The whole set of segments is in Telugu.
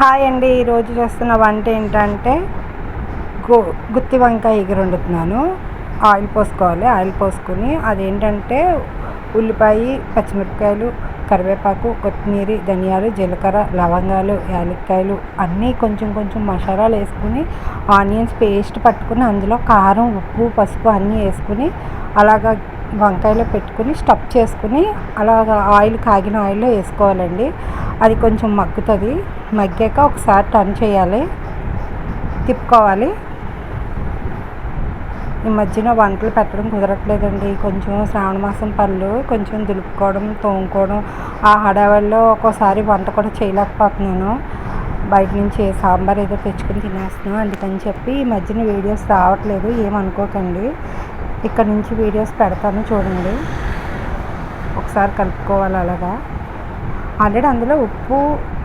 హాయ్ అండి. ఈరోజు చేస్తున్న వంట ఏంటంటే గుత్తి వంకాయ ఎగురు వండుతున్నాను. ఆయిల్ పోసుకోవాలి. ఆయిల్ పోసుకుని అదేంటంటే ఉల్లిపాయ, పచ్చిమిరపకాయలు, కరివేపాకు, కొత్తిమీర, ధనియాలు, జీలకర్ర, లవంగాలు, యాలక్కాయలు అన్నీ కొంచెం కొంచెం మసాలాలు వేసుకుని ఆనియన్స్ పేస్ట్ పట్టుకుని అందులో కారం, ఉప్పు, పసుపు అన్నీ వేసుకుని అలాగా వంకాయలో పెట్టుకుని స్టఫ్ చేసుకుని అలాగా ఆయిల్ కాగిన ఆయిల్లో వేసుకోవాలండి. అది కొంచెం మగ్గుతుంది. మగ్గాక ఒకసారి టర్న్ చేయాలి, తిప్పుకోవాలి. ఈ మధ్యన వంటలు పెట్టడం కుదరట్లేదండి. కొంచెం శ్రావణ మాసం పళ్ళు కొంచెం దులుపుకోవడం, తోముకోవడం, ఆ హడావిడిలో ఒక్కోసారి వంట కూడా చేయలేకపోతున్నాను. బయట నుంచి సాంబార్ ఏదో తెచ్చుకుని తినేస్తున్నాను. అందుకని చెప్పి ఈ మధ్యన వీడియోస్ రావట్లేదు, ఏమనుకోకండి. ఇక్కడ నుంచి వీడియోస్ పెడతాను, చూడండి. ఒకసారి కలుపుకోవాలి అలాగా. ఆల్రెడీ అందులో ఉప్పు,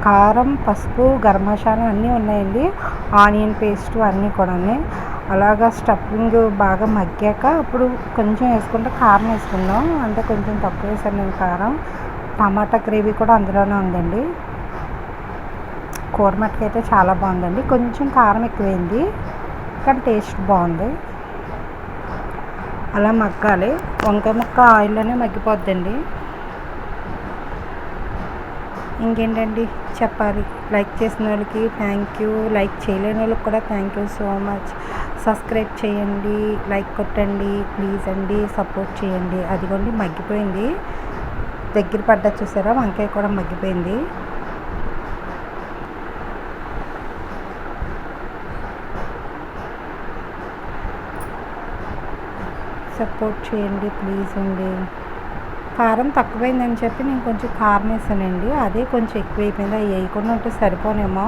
కారం, పసుపు, గరం మసాలా అన్నీ ఉన్నాయండి. ఆనియన్ పేస్ట్ అన్నీ కూడా అలాగా స్టఫింగ్ బాగా మగ్గాక అప్పుడు కొంచెం వేసుకుంటే కారం వేసుకుందాం. అంటే కొంచెం తక్కువ వేసాను నేను కారం. టమాటా గ్రేవీ కూడా అందులోనే ఉందండి. కూర మట్టుకైతే చాలా బాగుందండి. కొంచెం కారం ఎక్కువైంది కానీ టేస్ట్ బాగుంది. అలా మగ్గాలి. వంకాయ ముక్క ఆయిల్లోనే మగ్గిపోద్దండి. ఇంకేంటండి చెప్పాలి. లైక్ చేసిన వాళ్ళకి థ్యాంక్ యూ, లైక్ చేయలేని వాళ్ళకి కూడా thank you so much. Subscribe చేయండి, లైక్ కొట్టండి ప్లీజ్ అండి, సపోర్ట్ చేయండి. అదిగోండి మగ్గిపోయింది, దగ్గర పడ్డా చూసారా, వంకాయ కూడా మగ్గిపోయింది. సపోర్ట్ చేయండి ప్లీజ్ అండి. కారం తక్కువైందని చెప్పి నేను కొంచెం కారం వేసానండి. అదే కొంచెం ఎక్కువైపోయింది. అవి వేయకుండా ఉంటే సరిపోనేమో.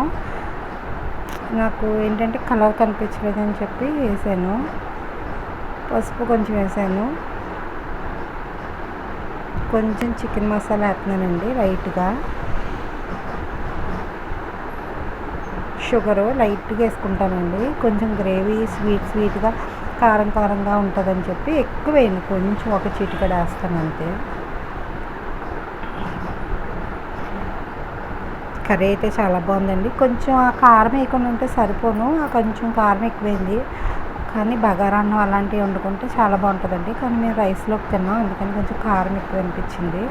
నాకు ఏంటంటే కలర్ కనిపించలేదని చెప్పి వేసాను. పసుపు కొంచెం వేసాను. కొంచెం చికెన్ మసాలా వేస్తున్నానండి లైట్గా. షుగరు లైట్గా వేసుకుంటానండి. కొంచెం గ్రేవీ స్వీట్గా కారం కారంగా ఉంటుందని చెప్పి ఎక్కువ వేయండి. కొంచెం ఒక చిటికెడు వేస్తాను అంతే. కర్రీ అయితే చాలా బాగుందండి. కొంచెం ఆ కారం వేయకుండా ఉంటే సరిపోను, కొంచెం కారం ఎక్కువైంది. కానీ బగారా అన్నం అలాంటివి వండుకుంటే చాలా బాగుంటుందండి. కానీ మేము రైస్లోకి తిన్నాం, అందుకని కొంచెం కారం ఎక్కువ అనిపించింది.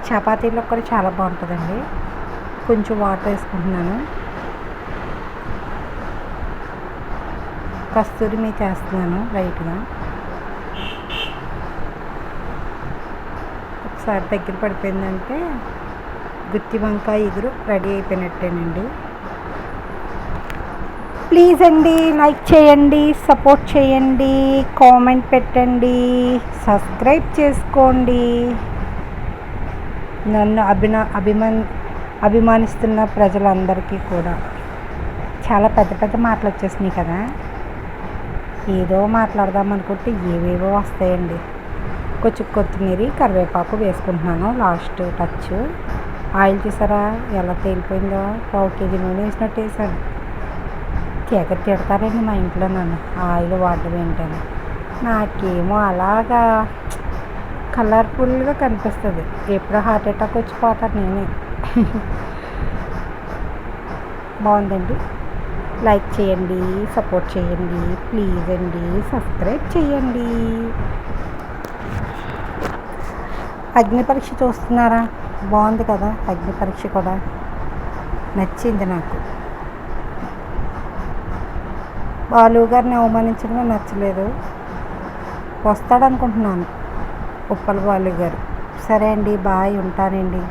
చపాతీలోకి కూడా చాలా బాగుంటుందండి. కొంచెం వాటర్ వేసుకుంటున్నాను. కస్తూరి మేతి వేస్తున్నాను లైట్గా. ఒకసారి దగ్గర పడిపోయిందంటే గుత్తి వంకాయ ఎగురు రెడీ అయిపోయినట్టేనండి. ప్లీజ్ అండి లైక్ చేయండి, సపోర్ట్ చేయండి, కామెంట్ పెట్టండి, సబ్స్క్రైబ్ చేసుకోండి. నన్ను అభిమానిస్తున్న ప్రజలందరికీ కూడా. చాలా పెద్ద పెద్ద మాటలు వచ్చేసినాయి కదా, ఏదో మాట్లాడదాం అనుకుంటే ఏవేవో వస్తాయండి. కొంచెం కొత్తిమీర, కరివేపాకు వేసుకుంటున్నాను లాస్ట్ టచ్. ఆయిల్ చూసారా ఎలా తేలిపోయిందో. 1/2 kg నూనె వేసినట్టు వేసాను. తిడతారండి మా ఇంట్లో నన్ను ఆయిల్ వాడడం ఏంటని. నాకేమో అలాగా కలర్ఫుల్గా కనిపిస్తుంది. ఎప్పుడో హార్ట్ అటాక్ వచ్చిపోతాను నేనే. బాగుందండి. లైక్ చేయండి, సపోర్ట్ చేయండి ప్లీజ్ అండి, సబ్స్క్రైబ్ చేయండి. అగ్ని పరీక్ష చూస్తున్నారా? బాగుంది కదా అగ్ని పరీక్ష కూడా, నచ్చింది నాకు. బాలు గారిని అవమానించడం నచ్చలేదు. వస్తాడనుకుంటున్నాను ఉప్పల బాలు గారు. సరే అండి, బాయ్, ఉంటానండి.